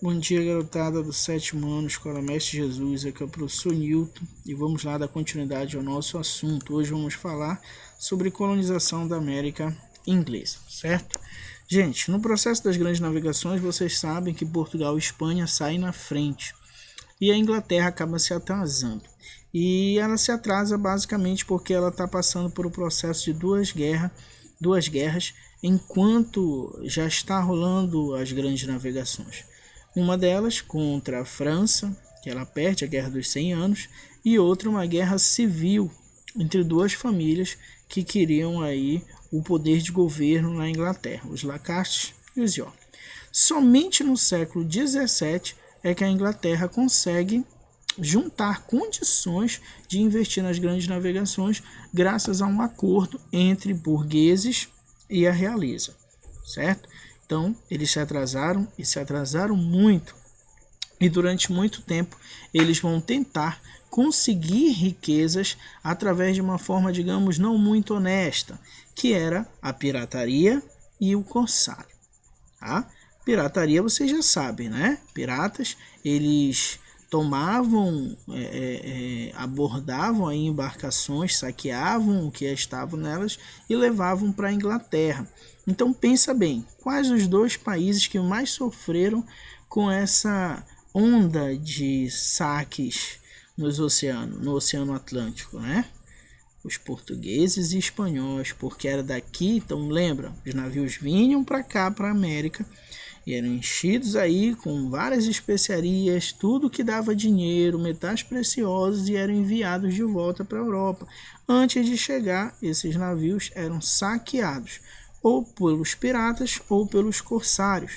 Bom dia, garotada do 7º ano, Escola Mestre Jesus, aqui é o professor Newton e vamos lá dar continuidade ao nosso assunto. Hoje vamos falar sobre colonização da América Inglesa, certo? Gente, no processo das grandes navegações, vocês sabem que Portugal e Espanha saem na frente e a Inglaterra acaba se atrasando. E ela se atrasa basicamente porque ela está passando por um processo de duas guerras, enquanto já está rolando as grandes navegações. Uma delas contra a França, que ela perde a Guerra dos 100 Anos, e outra uma guerra civil entre duas famílias que queriam aí o poder de governo na Inglaterra, os Lancastres e os York. Somente no século XVII é que a Inglaterra consegue juntar condições de investir nas grandes navegações graças a um acordo entre burgueses e a realeza, certo? Então, eles se atrasaram muito, e durante muito tempo eles vão tentar conseguir riquezas através de uma forma, digamos, não muito honesta, que era a pirataria e o corsário. Tá? Pirataria vocês já sabem, né? Piratas, eles tomavam, abordavam aí embarcações, saqueavam o que estavam nelas e levavam para a Inglaterra. Então pensa bem, quais os dois países que mais sofreram com essa onda de saques no Oceano Atlântico, né? Os portugueses e espanhóis, porque era daqui, então lembra, os navios vinham para cá, para a América, e eram enchidos aí com várias especiarias, tudo que dava dinheiro, metais preciosos, e eram enviados de volta para a Europa. Antes de chegar, esses navios eram saqueados, ou pelos piratas ou pelos corsários.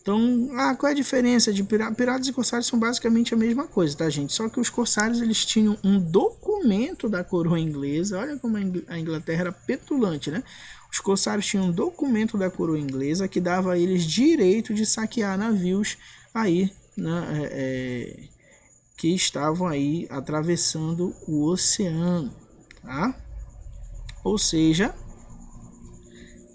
Então, qual é a diferença de piratas e corsários? São basicamente a mesma coisa, tá, gente? Só que os corsários, eles tinham um documento da coroa inglesa. Olha como a Inglaterra era petulante, né? Os corsários tinham um documento da coroa inglesa que dava a eles direito de saquear navios aí, né, que estavam aí atravessando o oceano, tá? Ou seja,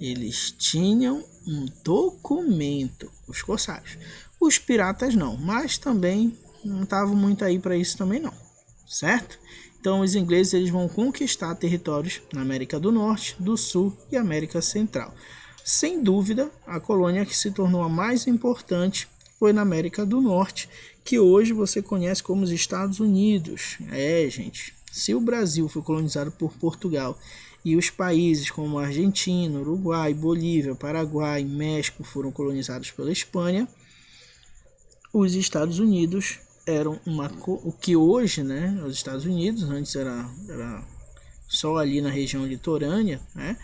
eles tinham um documento, os corsários. Os piratas não, mas também não estavam muito aí para isso também não, certo? Então os ingleses, eles vão conquistar territórios na América do Norte, do Sul e América Central. Sem dúvida, a colônia que se tornou a mais importante foi na América do Norte, que hoje você conhece como os Estados Unidos. Gente, se o Brasil foi colonizado por Portugal e os países como Argentina, Uruguai, Bolívia, Paraguai, México foram colonizados pela Espanha, os Estados Unidos eram o que hoje, né, os Estados Unidos, antes era só ali na região litorânea, né,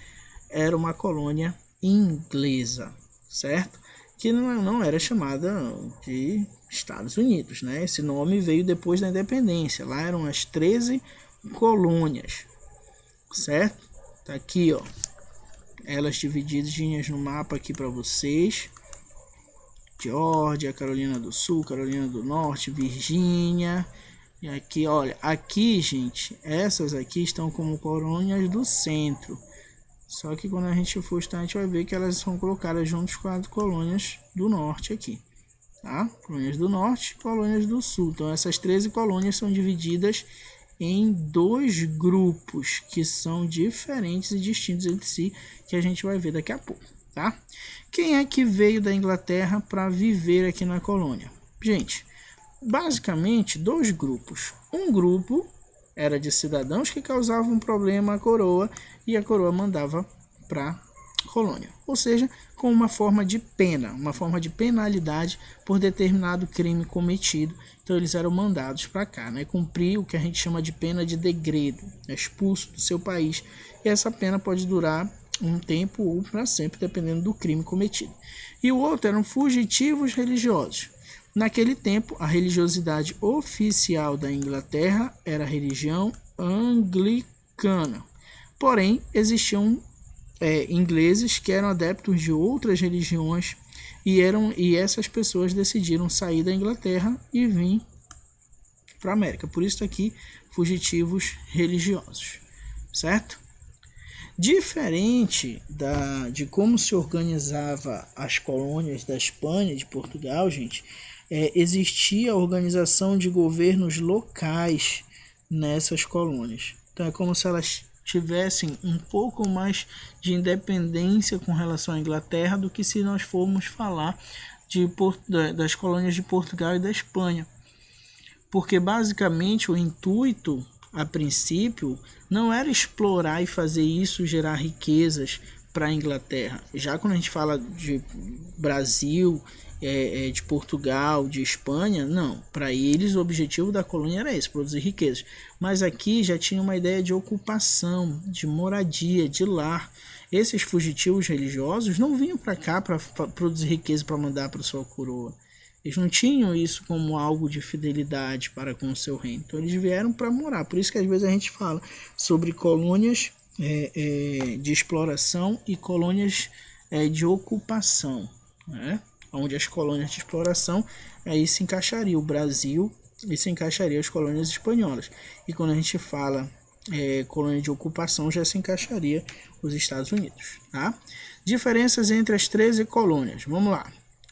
era uma colônia inglesa, certo? Que não era chamada de Estados Unidos, né? Esse nome veio depois da independência. Lá eram as 13 colônias, certo? Tá aqui, ó, elas divididinhas no mapa aqui para vocês. Geórgia, Carolina do Sul, Carolina do Norte, Virgínia. E aqui, olha, aqui, gente, essas aqui estão como colônias do centro. Só que quando a gente for estudar, a gente vai ver que elas são colocadas juntos com as colônias do norte aqui, tá? Colônias do norte, colônias do sul. Então essas 13 colônias são divididas em dois grupos que são diferentes e distintos entre si, que a gente vai ver daqui a pouco, tá? Quem é que veio da Inglaterra para viver aqui na colônia? Gente, basicamente dois grupos. Um grupo era de cidadãos que causavam um problema à coroa e a coroa mandava para a colônia. Ou seja, com uma forma de pena, uma forma de penalidade por determinado crime cometido. Então eles eram mandados para cá, né? Cumprir o que a gente chama de pena de degredo, expulso do seu país. E essa pena pode durar um tempo ou para sempre, dependendo do crime cometido. E o outro eram fugitivos religiosos. Naquele tempo, a religiosidade oficial da Inglaterra era a religião anglicana. Porém, existiam ingleses que eram adeptos de outras religiões e essas pessoas decidiram sair da Inglaterra e vir para a América. Por isso aqui, fugitivos religiosos, certo? Diferente de como se organizava as colônias da Espanha e de Portugal, gente, existia a organização de governos locais nessas colônias. Então é como se elas tivessem um pouco mais de independência com relação à Inglaterra do que se nós formos falar das colônias de Portugal e da Espanha. Porque basicamente o intuito, a princípio, não era explorar e fazer isso gerar riquezas para a Inglaterra. Já quando a gente fala de Brasil, de Portugal, de Espanha, não. Para eles o objetivo da colônia era esse, produzir riquezas. Mas aqui já tinha uma ideia de ocupação, de moradia, de lar. Esses fugitivos religiosos não vinham para cá para produzir riqueza para mandar para sua coroa. Eles não tinham isso como algo de fidelidade para com o seu reino. Então eles vieram para morar. Por isso que às vezes a gente fala sobre colônias de exploração e colônias de ocupação, né? Onde as colônias de exploração aí se encaixaria o Brasil e se encaixaria as colônias espanholas. E quando a gente fala colônia de ocupação, já se encaixaria os Estados Unidos. Tá? Diferenças entre as 13 colônias. Vamos lá.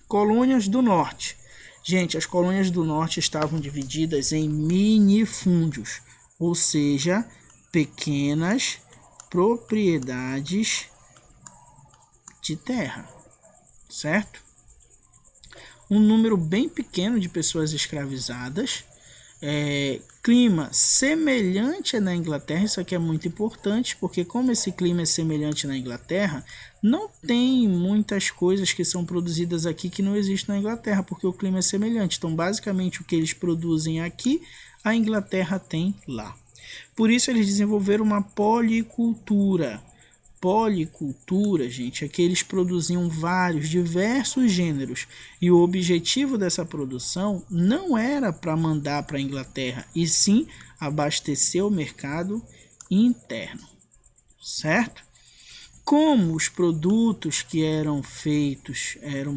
Colônias do Norte. Gente, as colônias do Norte estavam divididas em minifúndios, ou seja, pequenas propriedades de terra, certo? Um número bem pequeno de pessoas escravizadas, clima semelhante na Inglaterra. Isso aqui é muito importante, porque como esse clima é semelhante na Inglaterra, não tem muitas coisas que são produzidas aqui que não existem na Inglaterra, porque o clima é semelhante. Então, basicamente, o que eles produzem aqui, a Inglaterra tem lá. Por isso, eles desenvolveram uma policultura. Policultura, gente, é que eles produziam diversos gêneros, e o objetivo dessa produção não era para mandar para a Inglaterra, e sim abastecer o mercado interno, certo? Como os produtos que eram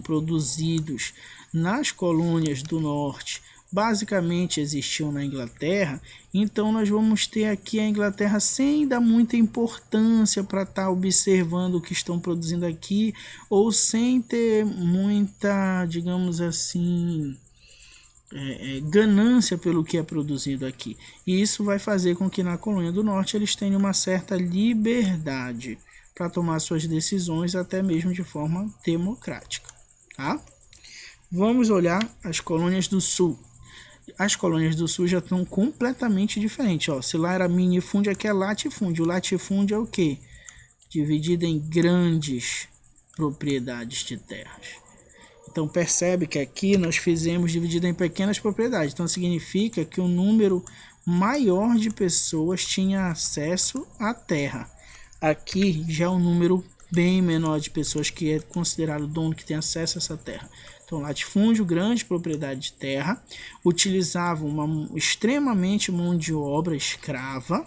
produzidos nas colônias do Norte basicamente existiam na Inglaterra, então nós vamos ter aqui a Inglaterra sem dar muita importância para estar observando o que estão produzindo aqui, ou sem ter muita, digamos assim, ganância pelo que é produzido aqui. E isso vai fazer com que na colônia do Norte eles tenham uma certa liberdade para tomar suas decisões, até mesmo de forma democrática. Tá? Vamos olhar as colônias do Sul. As colônias do Sul já estão completamente diferentes. Ó, se lá era minifúndio, aqui é latifúndio. O latifúndio é o quê? Dividido em grandes propriedades de terras. Então percebe que aqui nós fizemos dividido em pequenas propriedades. Então significa que um número maior de pessoas tinha acesso à terra. Aqui já é um número bem menor de pessoas que é considerado dono, que tem acesso a essa terra. Então, latifúndio, grande propriedade de terra, utilizavam extremamente mão de obra escrava,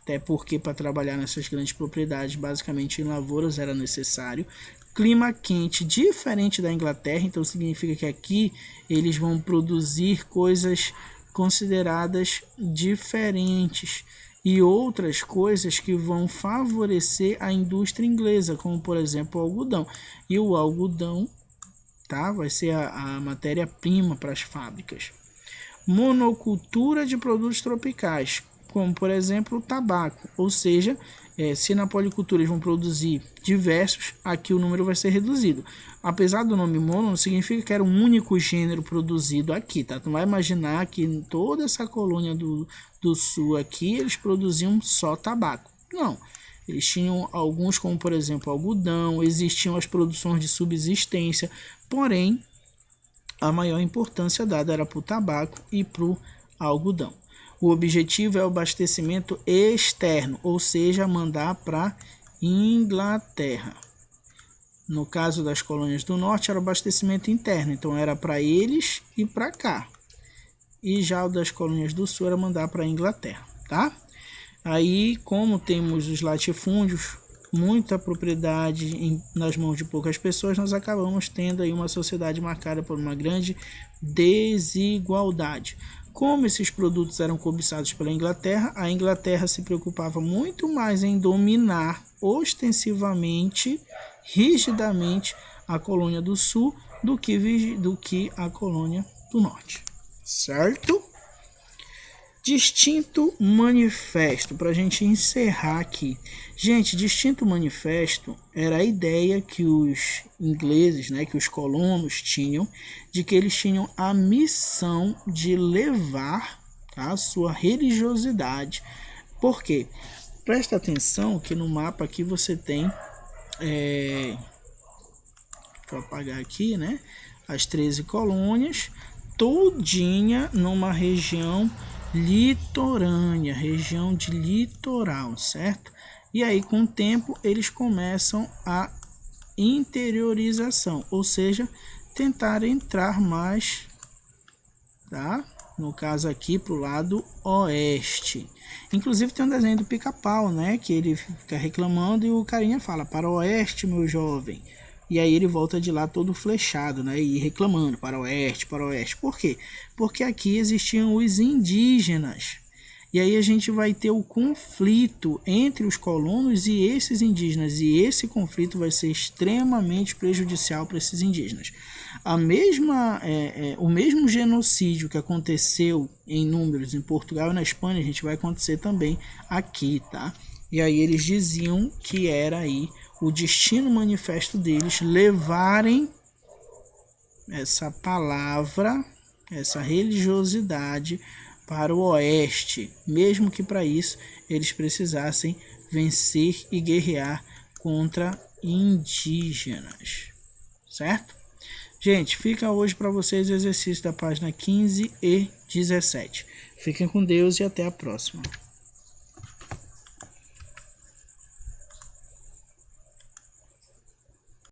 até porque para trabalhar nessas grandes propriedades, basicamente em lavouras era necessário. Clima quente, diferente da Inglaterra, então significa que aqui eles vão produzir coisas consideradas diferentes e outras coisas que vão favorecer a indústria inglesa, como por exemplo o algodão. E o algodão, tá, vai ser a matéria-prima para as fábricas. Monocultura de produtos tropicais, como por exemplo o tabaco, ou seja, se na policultura eles vão produzir diversos, aqui o número vai ser reduzido. Apesar do nome mono, não significa que era um único gênero produzido aqui, tá? Tu vai imaginar que em toda essa colônia do Sul aqui, eles produziam só tabaco. Não, eles tinham alguns, como por exemplo algodão, existiam as produções de subsistência, porém a maior importância dada era para o tabaco e para o algodão. O objetivo é o abastecimento externo, ou seja, mandar para Inglaterra. No caso das colônias do Norte era o abastecimento interno, então era para eles e para cá. E já o das colônias do Sul era mandar para a Inglaterra, tá? Aí, como temos os latifúndios, muita propriedade nas mãos de poucas pessoas, nós acabamos tendo aí uma sociedade marcada por uma grande desigualdade. Como esses produtos eram cobiçados pela Inglaterra, a Inglaterra se preocupava muito mais em dominar ostensivamente, rigidamente, a colônia do Sul do que a colônia do Norte, certo? Distinto manifesto, para a gente encerrar aqui. Gente, distinto manifesto era a ideia que os ingleses, né, que os colonos tinham, de que eles tinham a missão de levar, tá, a sua religiosidade. Por quê? Presta atenção que no mapa aqui você tem, deixa eu apagar aqui, né, as 13 colônias, todinha numa região litorânea, região de litoral, certo? E aí com o tempo eles começam a interiorização, ou seja, tentar entrar mais, tá? No caso aqui para o lado oeste. Inclusive tem um desenho do Pica-Pau, né? Que ele fica reclamando e o carinha fala: para o oeste, meu jovem. E aí ele volta de lá todo flechado, né? E reclamando: para o oeste, para o oeste. Por quê? Porque aqui existiam os indígenas. E aí a gente vai ter o conflito entre os colonos e esses indígenas. E esse conflito vai ser extremamente prejudicial para esses indígenas. O mesmo genocídio que aconteceu em números em Portugal e na Espanha, a gente vai acontecer também aqui, tá? E aí eles diziam que era aí o destino manifesto deles levarem essa palavra, essa religiosidade para o oeste, mesmo que para isso eles precisassem vencer e guerrear contra indígenas, certo? Gente, fica hoje para vocês o exercício da página 15 e 17. Fiquem com Deus e até a próxima.